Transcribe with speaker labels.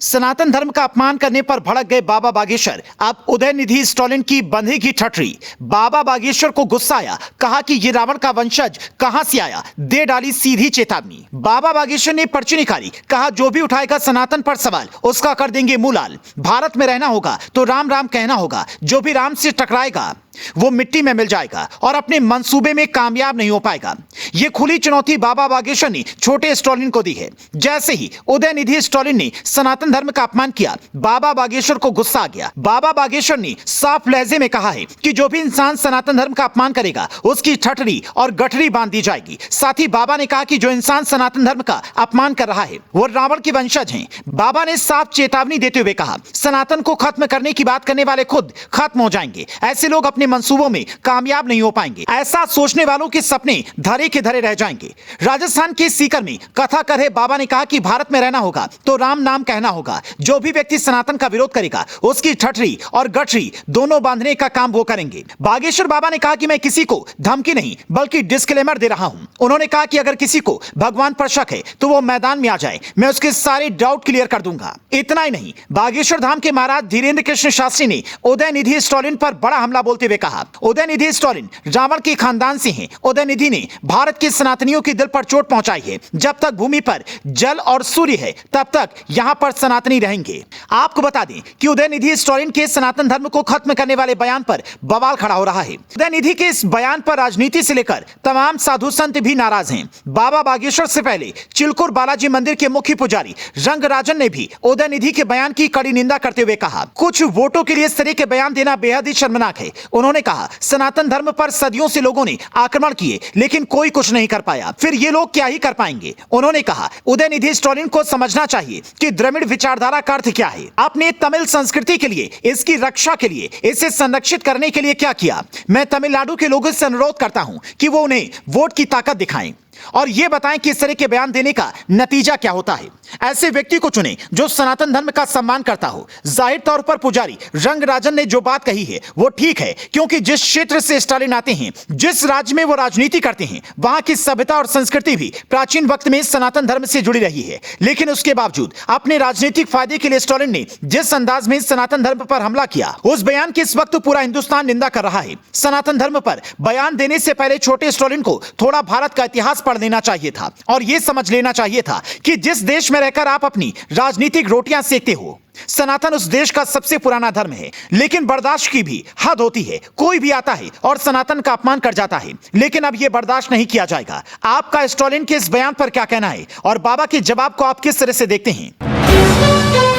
Speaker 1: सनातन धर्म का अपमान करने पर भड़क गए बाबा बागेश्वर। अब उदयनिधि स्टालिन की बंधेगी ठठरी। बाबा बागेश्वर को गुस्सा आया, कहा कि ये रावण का वंशज कहां से आया, दे डाली सीधी चेतावनी। बाबा बागेश्वर ने पर्ची निकाली, कहा जो भी उठाएगा सनातन पर सवाल उसका कर देंगे मुंह लाल। भारत में रहना होगा तो राम राम कहना होगा, जो भी राम से टकराएगा वो मिट्टी में मिल जाएगा और अपने मंसूबे में कामयाब नहीं हो पाएगा। यह खुली चुनौती बाबा बागेश्वर ने छोटे स्टालिन को दी है। जैसे ही उदयनिधि स्टालिन ने सनातन धर्म का अपमान किया, बाबा बागेश्वर को गुस्सा आ गया। बाबा बागेश्वर ने साफ लहजे में कहा है कि जो भी इंसान सनातन धर्म का अपमान करेगा उसकी ठठरी और गठरी बांध दी जाएगी। साथ ही बाबा ने कहा कि जो इंसान सनातन धर्म का अपमान कर रहा है वो रावण के वंशज हैं। बाबा ने साफ चेतावनी देते हुए कहा, सनातन को खत्म करने की बात करने वाले खुद खत्म हो जाएंगे। ऐसे लोग अपने मंसूबों में कामयाब नहीं हो पाएंगे। ऐसा सोचने वालों के सपने धरे के धरे रह जाएंगे। राजस्थान के सीकर में कथा कर रहे बाबा ने कहा कि भारत में रहना होगा तो राम नाम कहना होगा। जो भी व्यक्ति सनातन का विरोध करेगा उसकी ठठरी और गठरी दोनों बांधने का काम वो करेंगे। बागेश्वर बाबा ने कहा कि मैं किसी को धमकी नहीं बल्कि डिस्क्लेमर दे रहा हूं। उन्होंने कहा कि अगर किसी को भगवान पर शक है तो वो मैदान में आ जाए, मैं उसके सारे डाउट क्लियर कर दूंगा। इतना ही नहीं, बागेश्वर धाम के महाराज धीरेन्द्र कृष्ण शास्त्री ने उदयनिधि स्टालिन पर बड़ा हमला बोलते हुए कहा, उदयनिधि स्टालिन रावण के खानदान से हैं। उदयनिधि ने भारत के सनातनियों के दिल पर चोट पहुंचाई है। जब तक भूमि पर जल और सूर्य है तब तक यहां पर सनातनी रहेंगे। आपको बता दें कि उदयनिधि स्टालिन के सनातन धर्म को खत्म करने वाले बयान पर बवाल खड़ा हो रहा है। उदयनिधि के इस बयान पर राजनीति से लेकर तमाम साधु संत भी नाराज हैं। बाबा बागेश्वर से पहले चिलकुर बालाजी मंदिर के मुख्य पुजारी रंगराजन ने भी उदयनिधि के बयान की कड़ी निंदा करते हुए कहा, कुछ वोटों के लिए इस तरह के बयान देना बेहद ही शर्मनाक है। उन्होंने कहा, सनातन धर्म पर सदियों से लोगों ने आक्रमण किए लेकिन कोई कुछ नहीं कर पाया, फिर ये लोग क्या ही कर पाएंगे। उन्होंने कहा, उदयनिधि स्टालिन को समझना चाहिए कि द्रविड़ विचारधारा का अर्थ क्या है। आपने तमिल संस्कृति के लिए, इसकी रक्षा के लिए, इसे संरक्षित करने के लिए क्या किया। मैं तमिलनाडु के लोगों से अनुरोध करता हूं कि वो उन्हें वोट की ताकत दिखाएं और यह बताएं कि इस तरह के बयान देने का नतीजा क्या होता है। ऐसे व्यक्ति को चुने जो सनातन धर्म का सम्मान करता हो। जाहिर तौर पर पुजारी रंगराजन ने जो बात कही है वो ठीक है, क्योंकि जिस क्षेत्र से स्टालिन आते हैं, जिस राज्य में वो राजनीति करते हैं, वहां की सभ्यता और संस्कृति भी प्राचीन वक्त में सनातन धर्म से जुड़ी रही है। लेकिन उसके बावजूद अपने राजनीतिक फायदे के लिए स्टालिन ने जिस अंदाज में सनातन धर्म पर हमला किया, उस बयान की इस वक्त पूरा हिंदुस्तान निंदा कर रहा है। सनातन धर्म पर बयान देने से पहले छोटे स्टालिन को थोड़ा भारत का इतिहास पढ़ लेना चाहिए था और यह समझ लेना चाहिए था कि जिस देश में रहकर आप अपनी राजनीतिक रोटियां सेकते हो, सनातन उस देश का सबसे पुराना धर्म है। लेकिन बर्दाश्त की भी हद होती है। कोई भी आता है और सनातन का अपमान कर जाता है, लेकिन अब यह बर्दाश्त नहीं किया जाएगा। आपका स्टालिन के इस बयान पर क्या कहना है और बाबा के जवाब को आप किस तरह से देखते हैं?